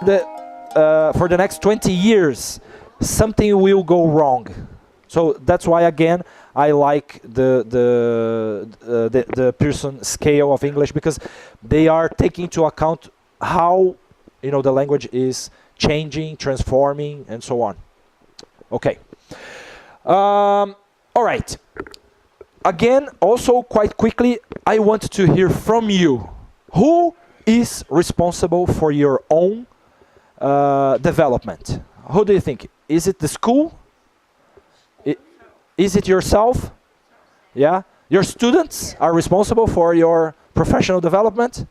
for the next 20 years, something will go wrong. So that's why, again, I like the Pearson scale of English, because they are taking into account how the language is changing, transforming, and so on. Okay. All right. Again, also quite quickly, I want to hear from you. Who is responsible for your own development? Who do you think? Is it the school? Is it yourself? Yeah? Your students are responsible for your professional development?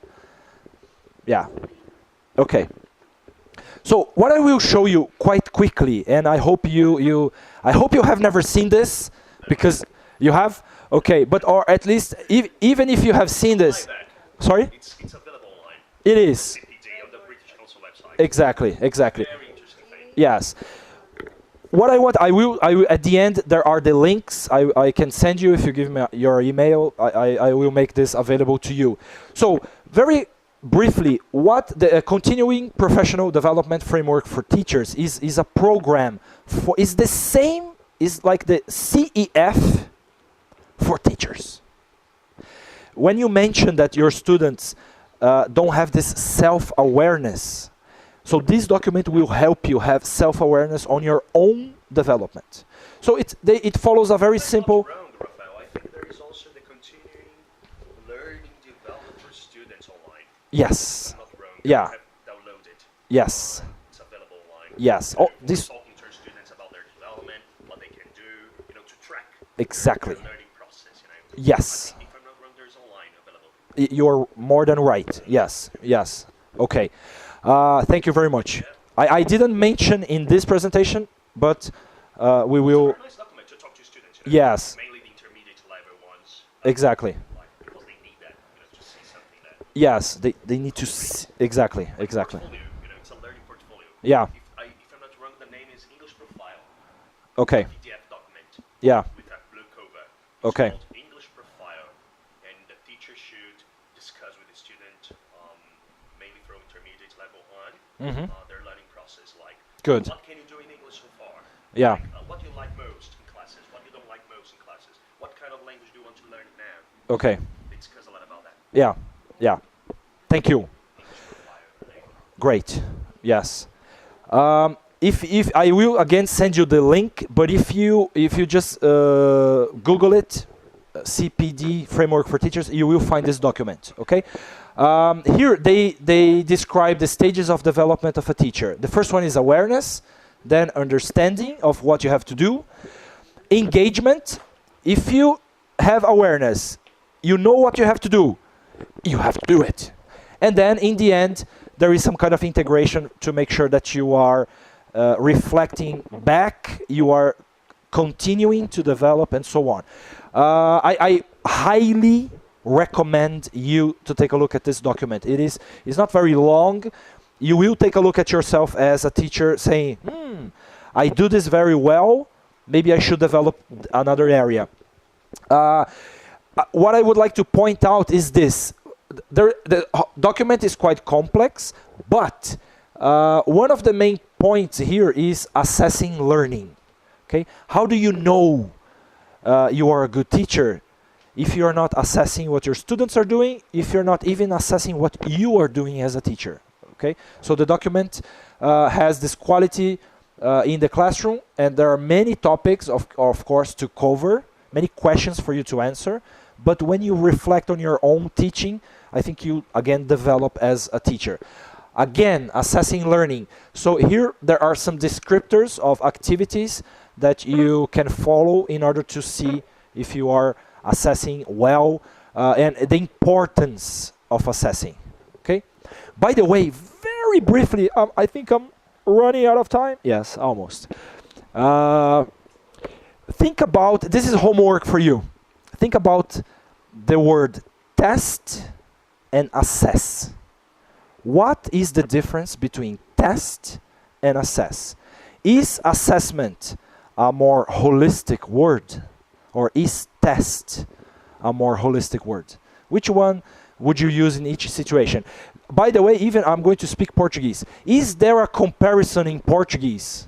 Yeah. Okay. So what I will show you quite quickly, and I hope you have never seen this, because you have. Okay, but or at least even if you have seen this. Sorry? It's available online. It is. Of the British Council website. Exactly. Very interesting thing. Yes. What I want, I will at the end, there are the links I can send you if you give me your email. I will make this available to you. So very briefly, what the Continuing Professional Development Framework for Teachers is a program for, is the same, is like the CEF for teachers. When you mention that your students don't have this self-awareness, so this document will help you have self-awareness on your own development. So it follows a very simple. Wrong, Rafael. I think there is also the Continuing Learning Development for Students online. Yes. I'm not wrong. Yeah. Have downloaded. Yes. It's available online. Yes. Oh, this. Talking to our students about their development, what they can do, to track Exactly. their learning process. Yes. I think if I'm not wrong, there's online available. You're more than right. Yes. Yes. Okay. Thank you very much. I didn't mention in this presentation, but we will. It's a very nice document to talk to students. Yes. Mainly the intermediate level ones. Exactly. Because they need that. To see something that. Yes. They need to see. Exactly. Exactly. Portfolio, it's a learning portfolio. Yeah. If I'm not wrong, the name is English Profile. Okay. PDF document. Yeah. With a blue cover. Okay. It's called English Profile, and the teacher should discuss with the student, mainly from intermediate level on, their learning process. Like, Good. what can you do in English so far? Yeah. What do you like most in classes? What you don't like most in classes? What kind of language do you want to learn now? Okay. They discuss a lot about that. Yeah. Yeah. Thank you. English Profile. Great. Yes. If I will again send you the link, but if you just Google it, CPD Framework for Teachers, you will find this document. Okay. Here they describe the stages of development of a teacher. The first one is awareness, then understanding of what you have to do, engagement. If you have awareness, you know what you have to do, you have to do it. And then in the end, there is some kind of integration to make sure that you are reflecting back, you are continuing to develop, and so on. I highly recommend you to take a look at this document. It's not very long. You will take a look at yourself as a teacher saying, I do this very well, maybe I should develop another area. What I would like to point out is this. The document is quite complex, but one of the main points here is assessing learning. Okay, how do you know you are a good teacher if you are not assessing what your students are doing, if you're not even assessing what you are doing as a teacher? Okay, so the document has this quality in the classroom, and there are many topics, of course, to cover, many questions for you to answer. But when you reflect on your own teaching, I think you, again, develop as a teacher. Again, assessing learning. So here there are some descriptors of activities that you can follow in order to see if you are assessing well, and the importance of assessing. Okay. By the way, very briefly, I think I'm running out of time. Yes, almost. Think about, this is homework for you. Think about the word test and assess. What is the difference between test and assess? Is assessment a more holistic word, or is test a more holistic word? Which one would you use in each situation? by the way, even I'm going to speak Portuguese. Is there a comparison in Portuguese?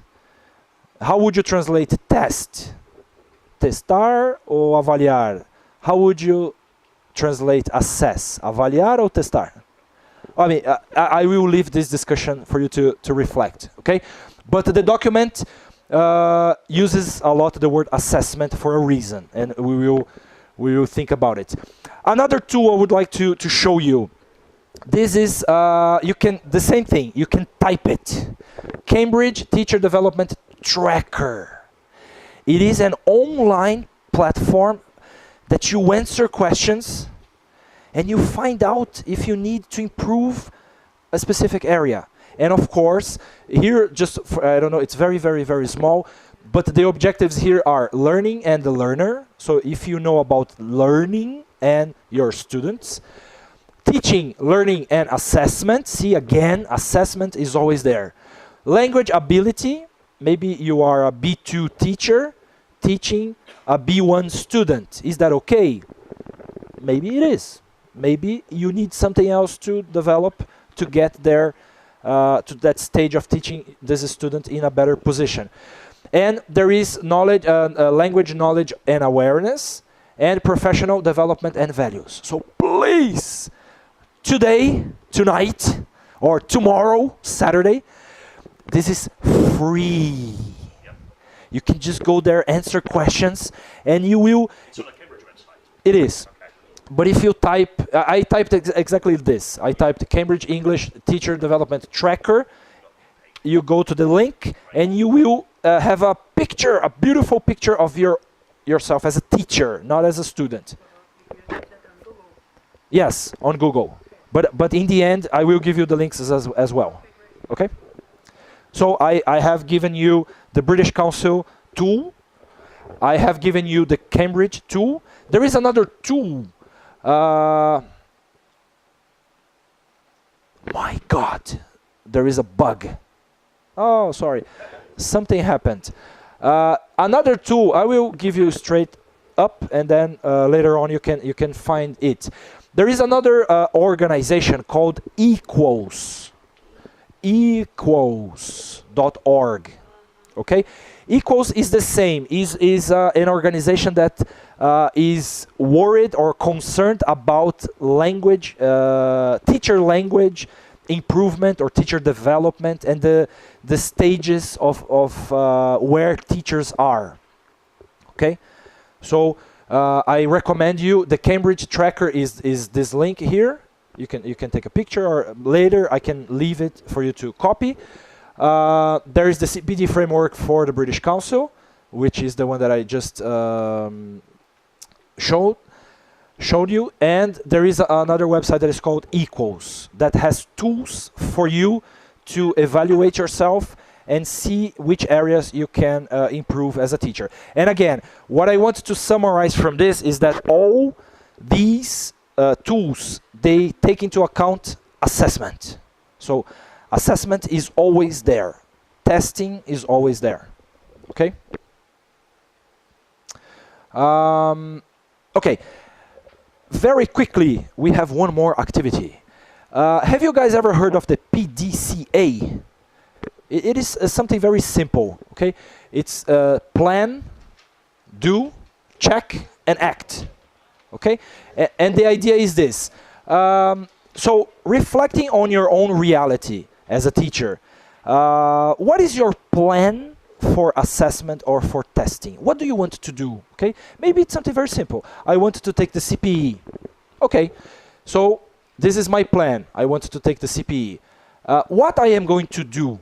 How would you translate test? Testar ou avaliar? How would you translate assess? Avaliar ou testar? I mean, I will leave this discussion for you to reflect, okay? But the document uses a lot the word assessment for a reason, and we will think about it. Another tool I would like to show you. This is the same thing. You can type it. Cambridge Teacher Development Tracker. It is an online platform that you answer questions and you find out if you need to improve a specific area. And of course, here, just for, I don't know, it's very, very, very small, but the objectives here are learning and the learner. So if you know about learning and your students, teaching, learning, and assessment. See, again, assessment is always there. Language ability. Maybe you are a B2 teacher teaching a B1 student. Is that okay? Maybe it is. Maybe you need something else to develop to get there to that stage of teaching this student in a better position. And there is knowledge, language knowledge and awareness, and professional development and values. So please, today, tonight, or tomorrow, Saturday, this is free. Yep. You can just go there, answer questions, and you will... It's on the Cambridge website. It is. Okay. But if you type... I typed exactly this. I typed Cambridge English Teacher Development Tracker. You go to the link, and you will have a picture, a beautiful picture of yourself as a teacher, not as a student. Yes, on Google. But in the end, I will give you the links as well. Okay? So I have given you the British Council tool. I have given you the Cambridge tool. There is another tool. My God, there is a bug. Oh, sorry. Something happened. Another tool, I will give you straight up, and then later on you can find it. There is another organization called Equals. Equals.org. Okay? Equals is the same. Is an organization that is worried or concerned about language, teacher language improvement or teacher development, and the stages of where teachers are. Okay? So I recommend you, the Cambridge Tracker is this link here. You can take a picture, or later I can leave it for you to copy. There is the CPD framework for the British Council, which is the one that I just showed you, and there is another website that is called Equals that has tools for you to evaluate yourself and see which areas you can improve as a teacher. And again, what I want to summarize from this is that all these tools, they take into account assessment. So assessment is always there. Testing is always there. Okay? Okay. Very quickly, we have one more activity. Have you guys ever heard of the Pdca? It is something very simple. Okay? It's plan, do, check, and act. Okay? And the idea is this. So reflecting on your own reality as a teacher, what is your plan for assessment or for testing? What do you want to do? Okay, maybe it's something very simple. I want to take the CPE. Okay, so this is my plan. I want to take the CPE. What I am going to do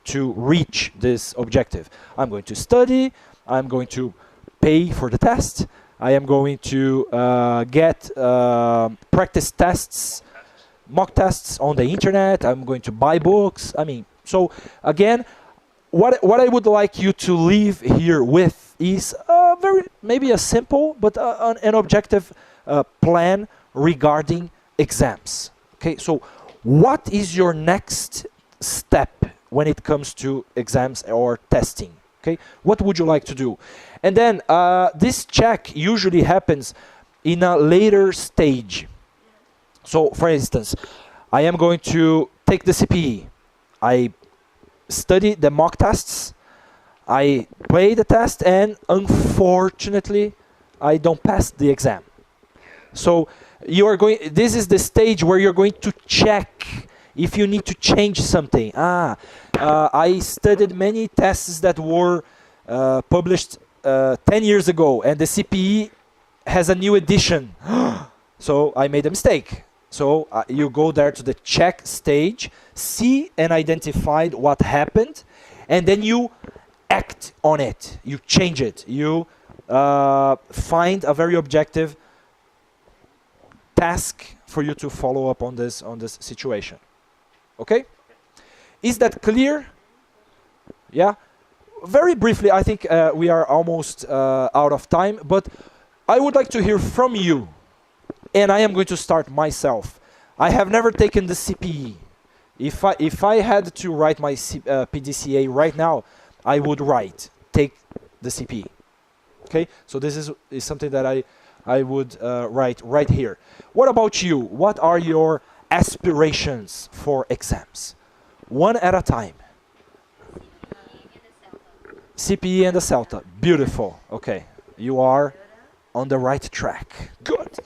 to reach this objective? I'm going to study. I'm going to pay for the test. I am going to get practice tests, mock tests on the internet. I'm going to buy books. I mean, so again, what I would like you to leave here with is maybe a simple but an objective plan regarding exams. Okay, so what is your next step when it comes to exams or testing? Okay, what would you like to do? And then this check usually happens in a later stage. So, for instance, I am going to take the CPE. I study the mock tests. I play the test, and unfortunately, I don't pass the exam. So you are going. This is the stage where you're going to check if you need to change something. I studied many tests that were published 10 years ago, and the CPE has a new edition. So I made a mistake. So you go there to the check stage, see and identify what happened, and then you act on it. You change it. You find a very objective task for you to follow up on this situation. Okay? Is that clear? Yeah? Very briefly, I think we are almost out of time, but I would like to hear from you. And I am going to start myself. I have never taken the CPE. If I had to write my PDCA right now, I would take the CPE. Okay? So this is something that I would write right here. What about you? What are your aspirations for exams? One at a time. CPE and the CELTA. Beautiful. Okay. You are on the right track. Good.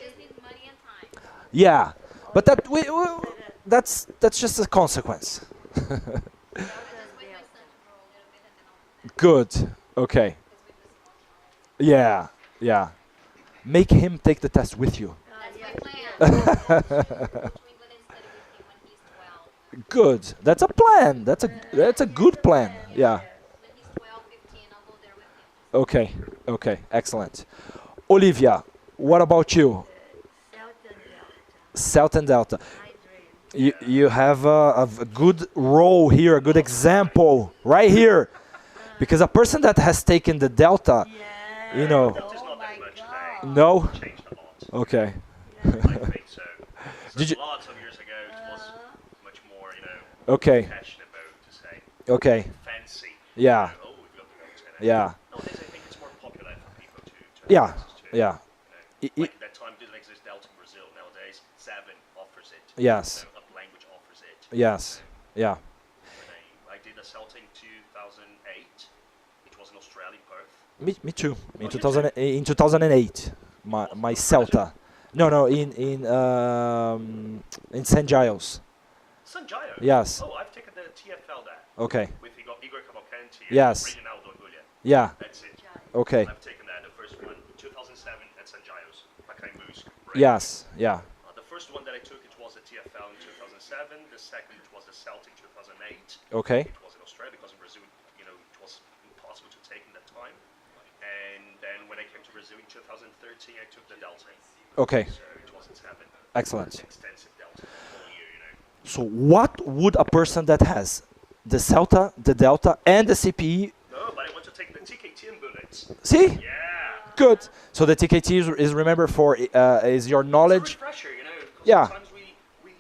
Yeah, but that's just a consequence. Good. Okay. Yeah. Make him take the test with you. Good. That's a plan. That's a good plan. Yeah. Okay. Excellent. Olivia, what about you? CELTA and Delta. You have a good role here, a good example right here, because a person that has taken the Delta, you know. No. Okay. I think so. Did you? Lots of years ago, it was much more, Okay. passionate about to say. Okay. Fancy. Yeah. Oh, we've got the Delta. Yeah. Nowadays, I think it's more popular for people to Yeah. have access to. Yeah. Like that time didn't exist Delta in Brazil. Nowadays, Seven offers it. Yes. A language offers it. Yes. Yeah. I did a CELTA in 2008. It was in Australia, Perth. Me too. In you 2008, my CELTA. No, in St. Giles. St. Giles? Yes. Oh, I've taken the TFL there. Okay. With Igor Cavalcanti Yes. and Reginaldo Agulha. Yeah. That's it. Okay. I've taken that, the first one, 2007 at St. Giles. Pacaembu's. Yes. Yeah. The first one that I took, it was the TFL in 2007. The second, it was the CELTA in 2008. Okay. It was in Australia because in Brazil, it was impossible to take in that time. And then when I came to Brazil in 2013, I took the Delta. Okay. So it was in 7. Excellent. Extensive Delta the whole year, So what would a person that has the CELTA, the Delta, and the CPE? No, but I want to take the TKT and bullets. See? Yeah. Good. So the TKT is remember for is your knowledge. It's a refresher, 'cause Yeah. sometimes we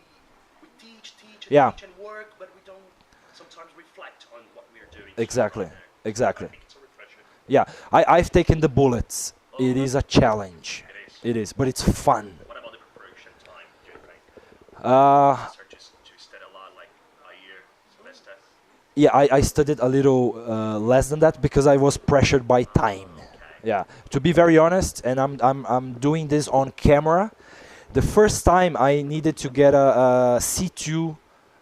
teach Yeah. and work, but we don't sometimes reflect on what we are doing. Exactly. I Exactly. think it's a refresher. Yeah. I've taken the bullets. It is a challenge. It is, but it's fun. What about the preparation time, do you think? Start to study a lot, like a year, semester? Yeah, I studied a little less than that because I was pressured by time. Yeah, to be very honest, and I'm doing this on camera. The first time I needed to get a C2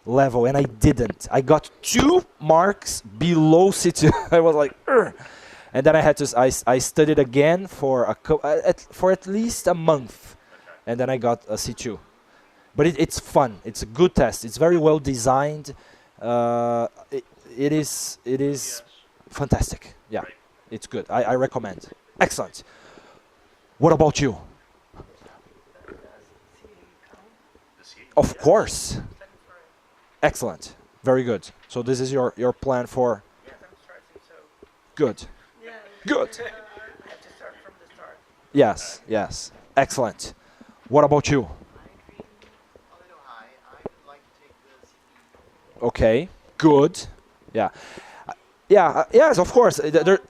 level, and I didn't. I got 2 marks below C2. I was like, "Ugh." And then I had to. I studied again for for at least a month, and then I got a C2. But it's fun. It's a good test. It's very well designed. It is fantastic. Yeah. Right. It's good. I recommend. Excellent. What about you? The C? Of course. Excellent. Very good. So this is your plan for. Yes, I'm starting, so Good. yeah. Good. I have to start from the start. Yes. Yes. Excellent. What about you? A little high. I would like to take the CE. Okay. Good. Yeah. Yes, of course.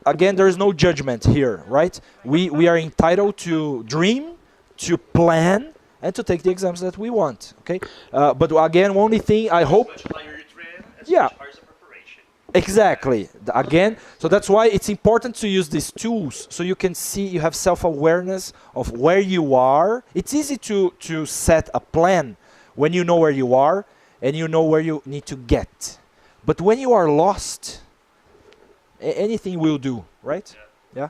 Again, there is no judgment here, right? We are entitled to dream, to plan, and to take the exams that we want. Okay, but again, only thing I hope. As much higher you train, as Yeah. much higher the preparation. Exactly. Again, so that's why it's important to use these tools so you can see, you have self-awareness of where you are. It's easy to set a plan when you know where you are and you know where you need to get. But when you are lost, anything will do, right? Yeah.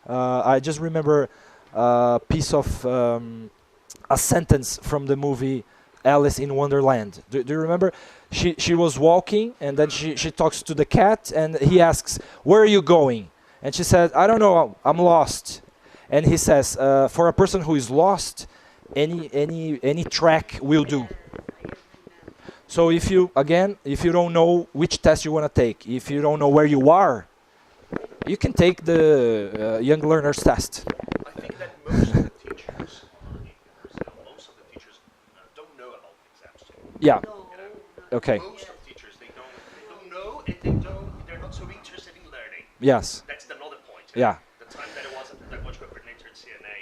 I just remember a piece of a sentence from the movie Alice in Wonderland. Do you remember? She was walking and then she talks to the cat and he asks, "Where are you going?" And she said, "I don't know, I'm lost." And he says, "For a person who is lost, any track will do." So if you don't know which test you want to take, if you don't know where you are, you can take the Young Learners test. I think that most of the teachers, don't know about exams. Yeah. You know? Okay. Most of teachers they don't know and they're not so interested in learning. Yes. That's another point. Yeah. The time that I was a language coordinator at CNA,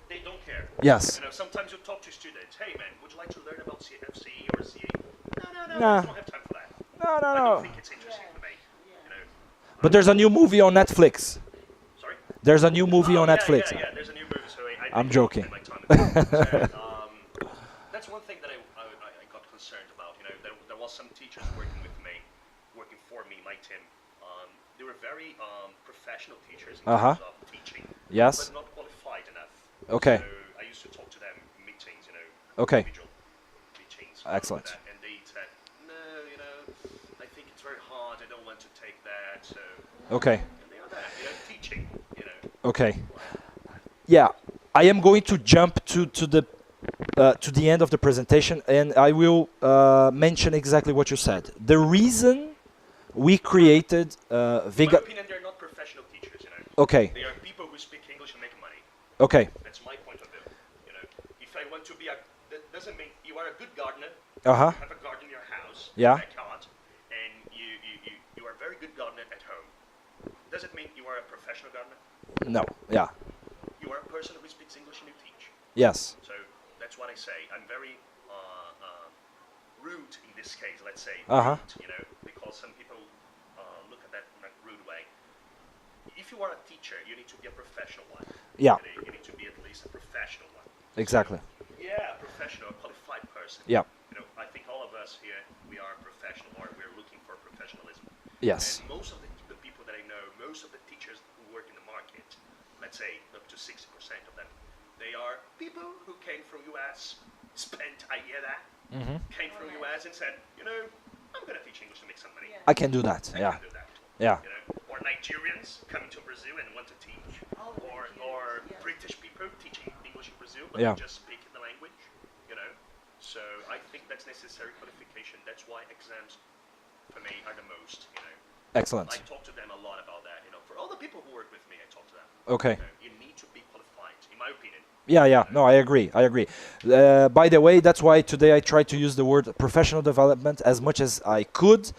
they don't care. Yes. You know, sometimes you talk to students, "Hey man, would you like to learn about FCE or CA?" No, Nah. I don't have time for that. No, I no. don't think it's interesting for me. You know. But there's a new movie on Netflix. Sorry? There's a new movie on Yeah, Netflix. Yeah, there's a new movie, so I'm joking. My time so, that's one thing that I got concerned about. You know, there was some teachers working with me, working for me, my team. They were very professional teachers in terms of teaching, Yes. but not qualified enough. Okay. So I used to talk to them in meetings, you know, Okay. individual meetings. Excellent. And they said, "No, you know, I think it's very hard. I don't want to take that." So. Okay. And they are there, you know, teaching, you know. Okay. Yeah, I am going to jump to the end of the presentation, and I will mention exactly what you said. The reason we created In Vega. my opinion, they're not professional teachers, you know. Okay. They are people who speak English and make money. Okay. That's my point of view. You know, if I want to be that doesn't mean you are a good gardener. Uh-huh. You have a garden in your house. Yeah. Backyard, and you are a very good gardener at home. Does it mean you are a professional gardener? No. Yeah. You are a person who speaks English and you teach. Yes. So that's what I say. I'm very rude in this case. Let's say Uh-huh. rude, you know, because some people look at that in a rude way. If you are a teacher, you need to be a professional one. Yeah. You need to be at least a professional one. Exactly. Yeah, a professional, a qualified person. Yeah. You know, I think all of us here, we are professional, or we're looking for professionalism. Yes. And most of the people that I know, most of the teachers who work in the market, let's say up to 60% of them, they are people who came from US, spent a year there, came from US and said, you know, I'm going to teach English to make some money. I can do that. I Yeah. can do that. Yeah. You know, or Nigerians coming to Brazil and want to teach, or British people teaching English in Brazil, but Yeah. they just speak the language, you know. So I think that's necessary qualification. That's why exams, for me, are the most, you know. Excellent. I talk to them a lot about that, you know. For all the people who work with me, I talk to them. Okay. You know, you need to be qualified, in my opinion. Yeah. No, I agree. By the way, that's why today I tried to use the word professional development as much as I could,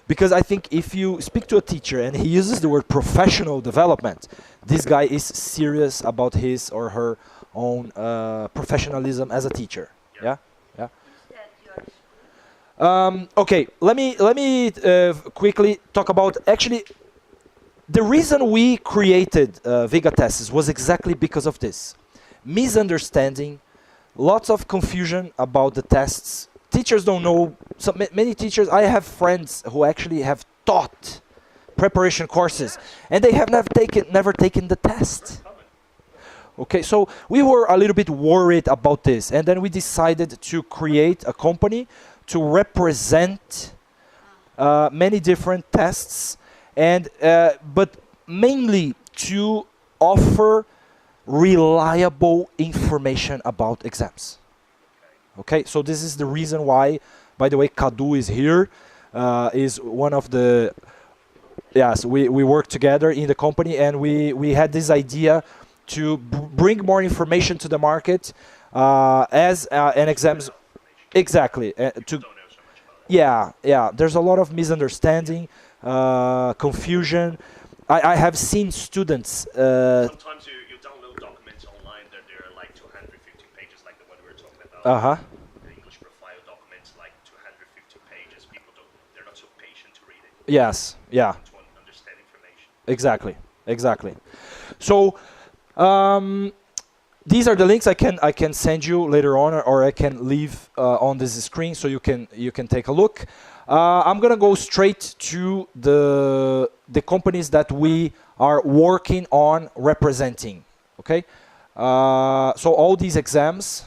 because I think if you speak to a teacher and he uses the word professional development, this guy is serious about his or her own professionalism as a teacher. Yeah. Okay. Let me quickly talk about actually. The reason we created Vega tests was exactly because of this. Misunderstanding, lots of confusion about the tests. Teachers don't know. Many teachers, I have friends who actually have taught preparation courses, and they have never taken the test. Okay, so we were a little bit worried about this, and then we decided to create a company to represent many different tests, and but mainly to offer reliable information about exams. Okay, so this is the reason why, by the way, Kadu is here, is one of the, yes, we work together in the company, and we had this idea to bring more information to the market as an exams, exactly, to, Don't know so much about it. yeah, there's a lot of misunderstanding, confusion. I have seen students, Sometimes you download documents online that they're like 250 pages Uh-huh. The English profile documents like 250 pages. People they're not so patient to read it. Yes, yeah, To understand information. exactly, exactly. So these are the links I can send you later on, or I can leave on this screen so you can take a look. I'm gonna go straight to the companies that we are working on representing. Okay, so all these exams,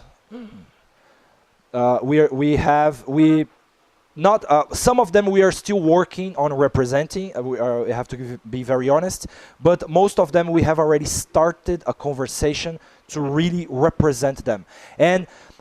we not some of them we are still working on representing. We have to be very honest, but most of them we have already started a conversation to really represent them.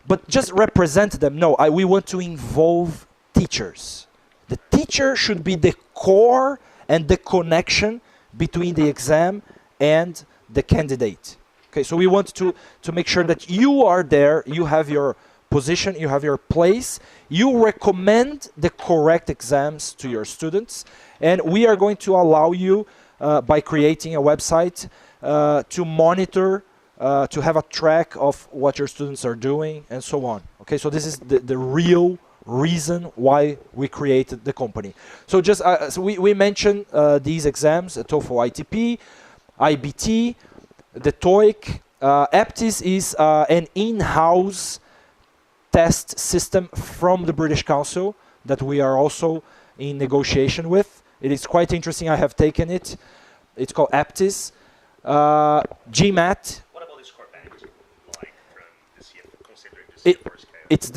But just represent them, no, we want to involve teachers. The teacher should be the core and the connection between the exam and the candidate. Okay, so we want to make sure that you are there, you have your position, you have your place, you recommend the correct exams to your students, and we are going to allow you, by creating a website, to monitor, to have a track of what your students are doing, and so on. Okay, so this is the real reason why we created the company. So just so we mentioned these exams: TOEFL ITP, IBT, the TOEIC. EPTIS is an in-house test system from the British Council that we are also in negotiation with. It is quite interesting. I have taken it. It's called EPTIS. GMAT. What about the score bands? Like from the CF, considering this first scale? It's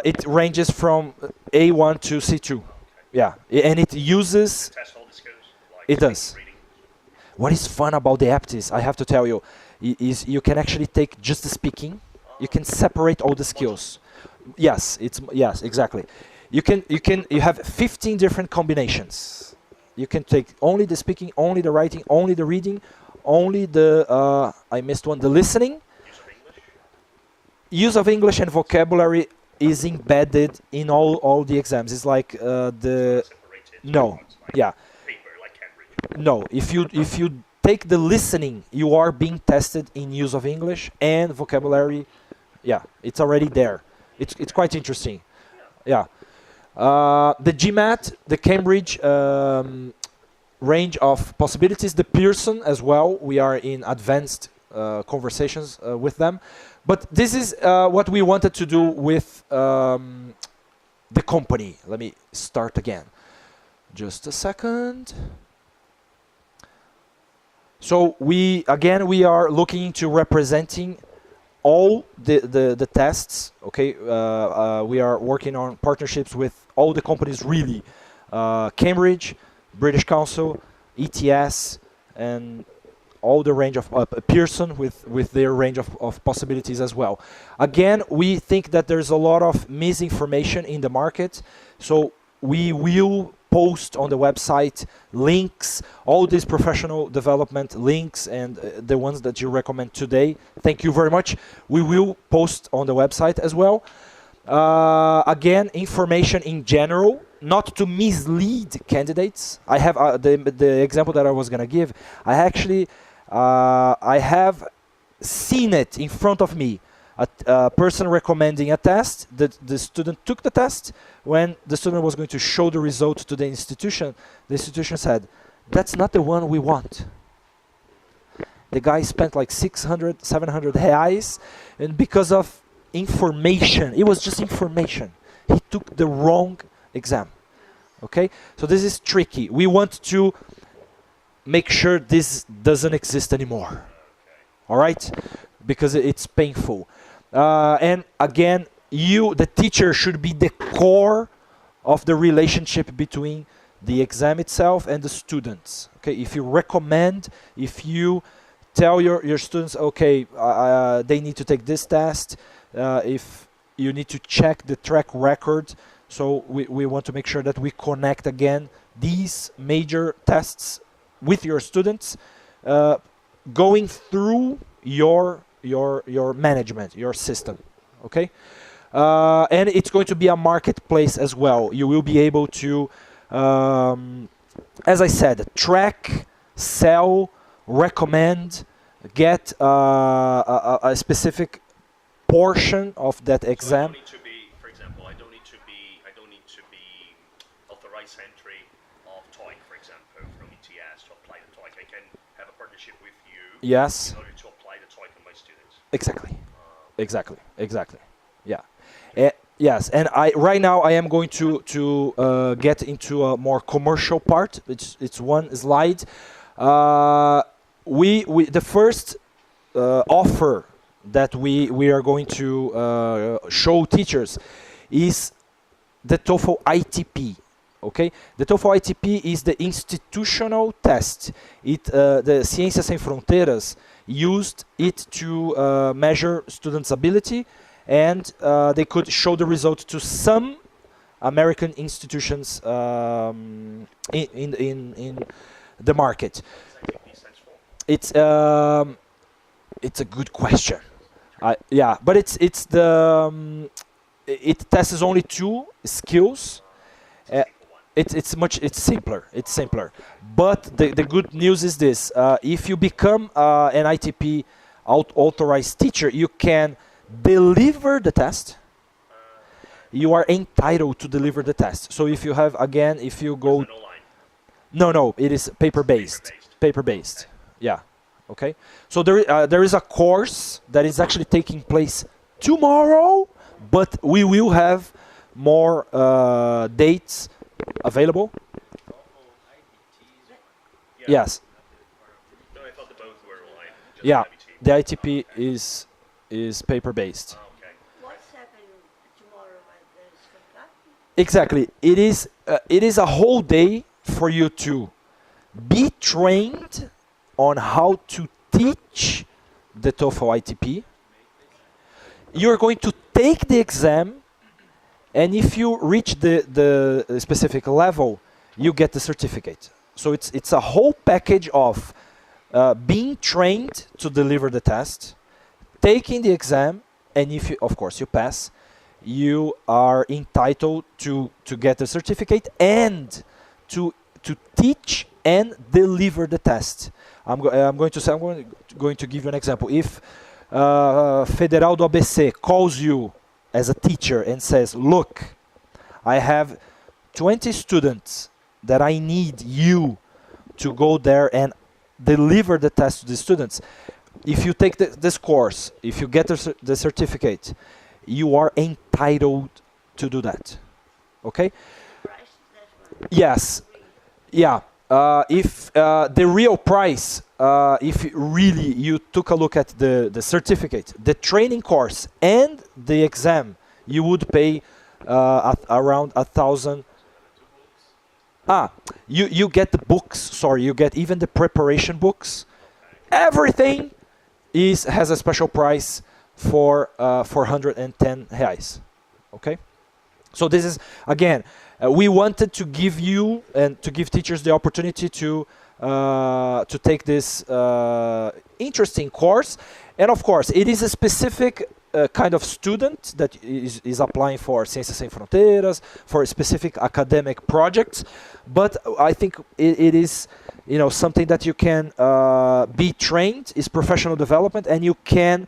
it ranges from A1 to C2. Okay. Yeah, and it uses. Test all the skills. Like It does. reading. What is fun about the EPTIS, I have to tell you, is you can actually take just the speaking. You can separate all the skills. Yes, yes, exactly. You have 15 different combinations. You can take only the speaking, only the writing, only the reading, only the I missed one, the listening. Use of English. Use of English and vocabulary is embedded in all the exams. It's like the Separated. no, Like yeah. paper, like Cambridge. No, if you take the listening, you are being tested in use of English and vocabulary. Yeah, it's already there. It's quite interesting. Yeah. The GMAT, the Cambridge range of possibilities, the Pearson as well. We are in advanced conversations with them. But this is what we wanted to do with the company. Let me start again. Just a second. So we are looking into representing all the tests. Okay, we are working on partnerships with all the companies really, Cambridge, British Council, ETS, and all the range of Pearson with their range of possibilities as well. Again, we think that there's a lot of misinformation in the market, so we will post on the website links, all these professional development links and the ones that you recommend today. Thank you very much. We will post on the website as well. Again, information in general, not to mislead candidates. I have the example that I was going to give. I actually I have seen it in front of me. A person recommending a test, the student took the test. When the student was going to show the result to the institution said, "That's not the one we want." The guy spent like 600, 700 reais, and because of information, it was just information, he took the wrong exam. Okay, so this is tricky. We want to make sure this doesn't exist anymore. All right, because it's painful. And again, the teacher should be the core of the relationship between the exam itself and the students. Okay, if you recommend, if you tell your students, okay, they need to take this test, if you need to check the track record, so we want to make sure that we connect again these major tests with your students, going through your management, your system, okay? And it's going to be a marketplace as well. You will be able to, as I said, track, sell, recommend, get a specific portion of that So I exam. don't need to be, for example, I don't need to be authorized entry of TOEIC, for example, from ETS to apply the TOEIC. I can have a partnership with you Yes, in order to apply the TOEIC on my students. exactly, exactly. Yeah. Yes, and right now I am going to get into a more commercial part. It's one slide. We the first offer that we are going to show teachers is the TOEFL ITP. Okay, the TOEFL ITP is the institutional test. The Ciências Sem Fronteiras used it to measure students' ability, and they could show the results to some American institutions in the market. What does ITP stands for? It's a good question. Yeah, but it's the it tests only two skills. It's simpler. It's simpler. But the good news is this: if you become an ITP authorized teacher, you can deliver the test. You are entitled to deliver the test. So if you have, again, if you go, Is it online? no, it is paper-based. Paper-based. Paper-based. Yeah. Okay. So there is a course that is actually taking place tomorrow, but we will have more dates available. Yeah. Yes. No, I thought the both were online. Just Yeah. the IBT. The ITP is paper-based. Oh, okay. What's happening tomorrow at the CELTA? Exactly. It is a whole day for you to be trained on how to teach the TOEFL ITP. You're going to take the exam, and if you reach the specific level, you get the certificate. So it's a whole package of being trained to deliver the test, taking the exam, and if you, of course, you pass, you are entitled to get the certificate and to teach and deliver the test. I'm going to give you an example. If Federal do ABC calls you as a teacher and says, "Look, I have 20 students that I need you to go there and deliver the test to the students." If you take this course, if you get the certificate, you are entitled to do that. Okay? Price, that one. Yes. Yeah. If the real price, if really you took a look at the certificate, the training course, and the exam, you would pay around 1,000. You get the books. Sorry, you get even the preparation books. Everything has a special price for 410 reais. Okay. So this is, again, we wanted to give you and to give teachers the opportunity to take this interesting course, and of course it is a specific kind of student that is applying for Ciências Sem Fronteiras, for specific academic projects, but I think it is, something that you can be trained, is professional development, and you can,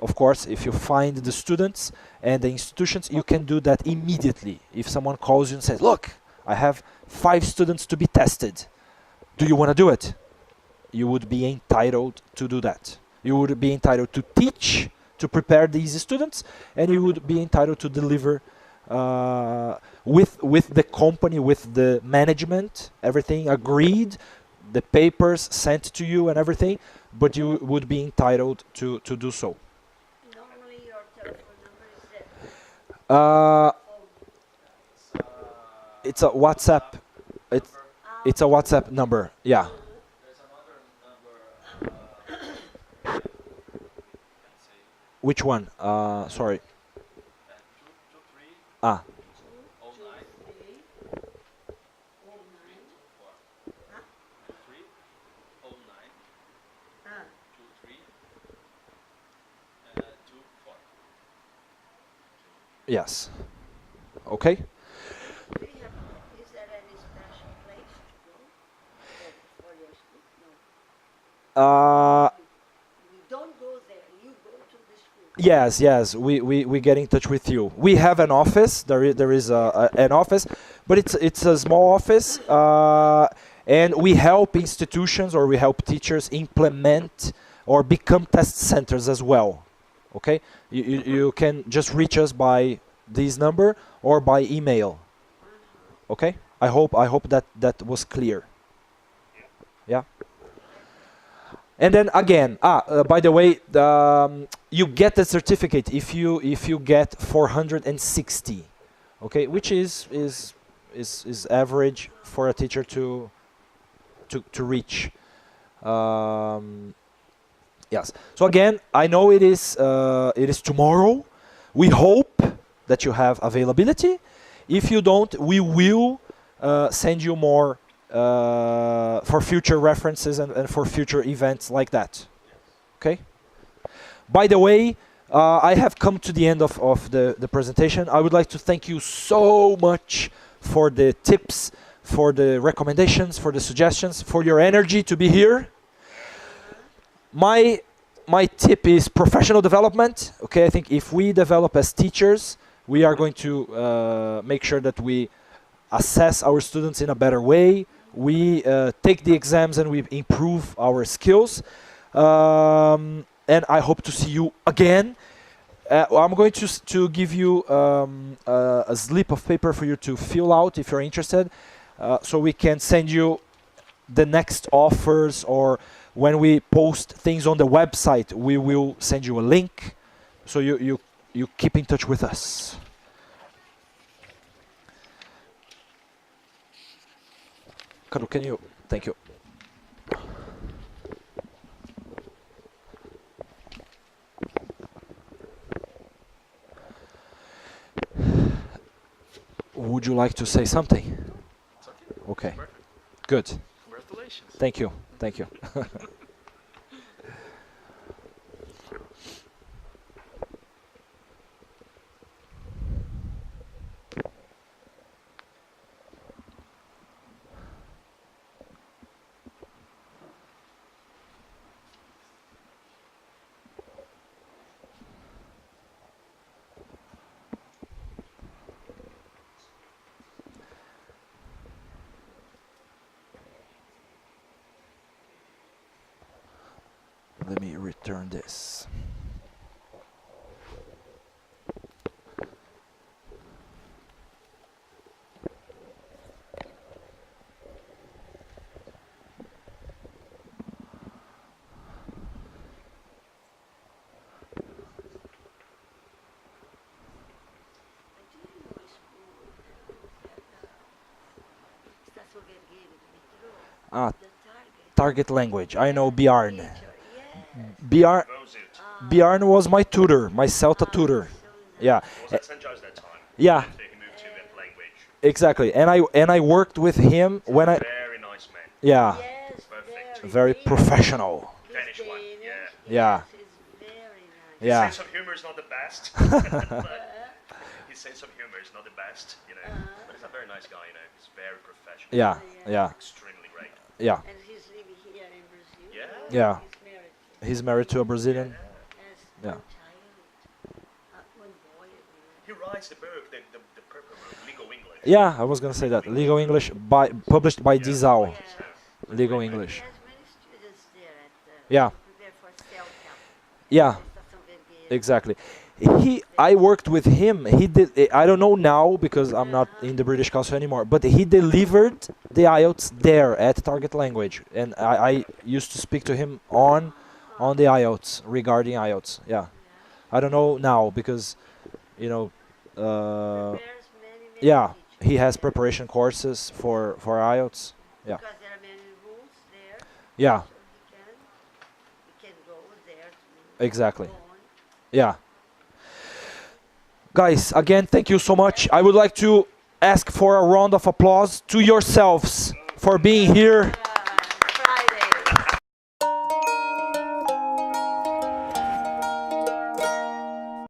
of course, if you find the students and the institutions, you can do that immediately. If someone calls you and says, "Look, I have 5 students to be tested. Do you want to do it?" You would be entitled to do that. You would be entitled to teach, to prepare these students, and you would be entitled to deliver with the company, with the management, everything agreed, the papers sent to you and everything, but you would be entitled to do so. Normally your telephone number is that. It's a WhatsApp. It's a WhatsApp number. Yeah. There's another number. Can say Which one? Sorry. 223 Ah. 09 09. 23 09 Ah, 23 24. Yes. Okay. do you have, is there any special place to go for your school? No. Uh, You don't go there, you go to the school. Yes, yes, we get in touch with you. We have an office. There is an office, but it's a small office, and we help institutions or we help teachers implement or become test centers as well. Okay, you can just reach us by this number or by email. Okay, I hope that was clear. Yeah. And then again, by the way, you get the certificate if you get 460, okay, which is average for a teacher to reach. Yes. So again, I know it is tomorrow. We hope that you have availability. If you don't, we will send you more for future references and for future events like that. Okay? By the way, I have come to the end of the presentation. I would like to thank you so much for the tips, for the recommendations, for the suggestions, for your energy to be here. My tip is professional development. Okay, I think if we develop as teachers, we are going to make sure that we assess our students in a better way. We take the exams and we improve our skills. And I hope to see you again. I'm going to give you a slip of paper for you to fill out if you're interested, so we can send you the next offers, or when we post things on the website, we will send you a link, so you keep in touch with us. Cadu, can you? Thank you. Would you like to say something? It's okay. Okay. Perfect. Good. Congratulations. Thank you. Thank you. Let me return this. Target language. I know Bjarn. Bjarn was my tutor, my CELTA tutor. Yeah. Was at St. John's that time. Yeah. So he moved to that language. Exactly. And I worked with him when I. Very nice man. Yeah. Yes, Perfect. Very professional. Danish one. Yeah. Yeah. Yes, it's very nice. His Yeah. sense of humor is not the best. His sense of humor is not the best, you know. But he's a very nice guy, you know. He's very professional. Yeah. Yeah. Extremely great. Yeah. And he's living here in Brazil. Yeah. Yeah. He's married. He's married to a Brazilian. Yes, Yeah. one child. One boy. He writes the book, the purple book, Legal English. Yeah, I was gonna say that. Legal English published by Disal. Yes. Legal He English. has many students there at Yeah. to prepare for CELTA. Yeah. Estação Vergueira. Exactly. I worked with him. He did. I don't know now because I'm not in the British Council anymore. But he delivered the IELTS there at Target Language, and I used to speak to him on the IELTS, regarding IELTS. Yeah. I don't know now because, you know, Prepares many yeah, teachers. he has preparation courses for IELTS. Yeah. Because there are many rules there. Yeah. So he can go there to Exactly. go on. Yeah. Guys, again, thank you so much. I would like to ask for a round of applause to yourselves for being here.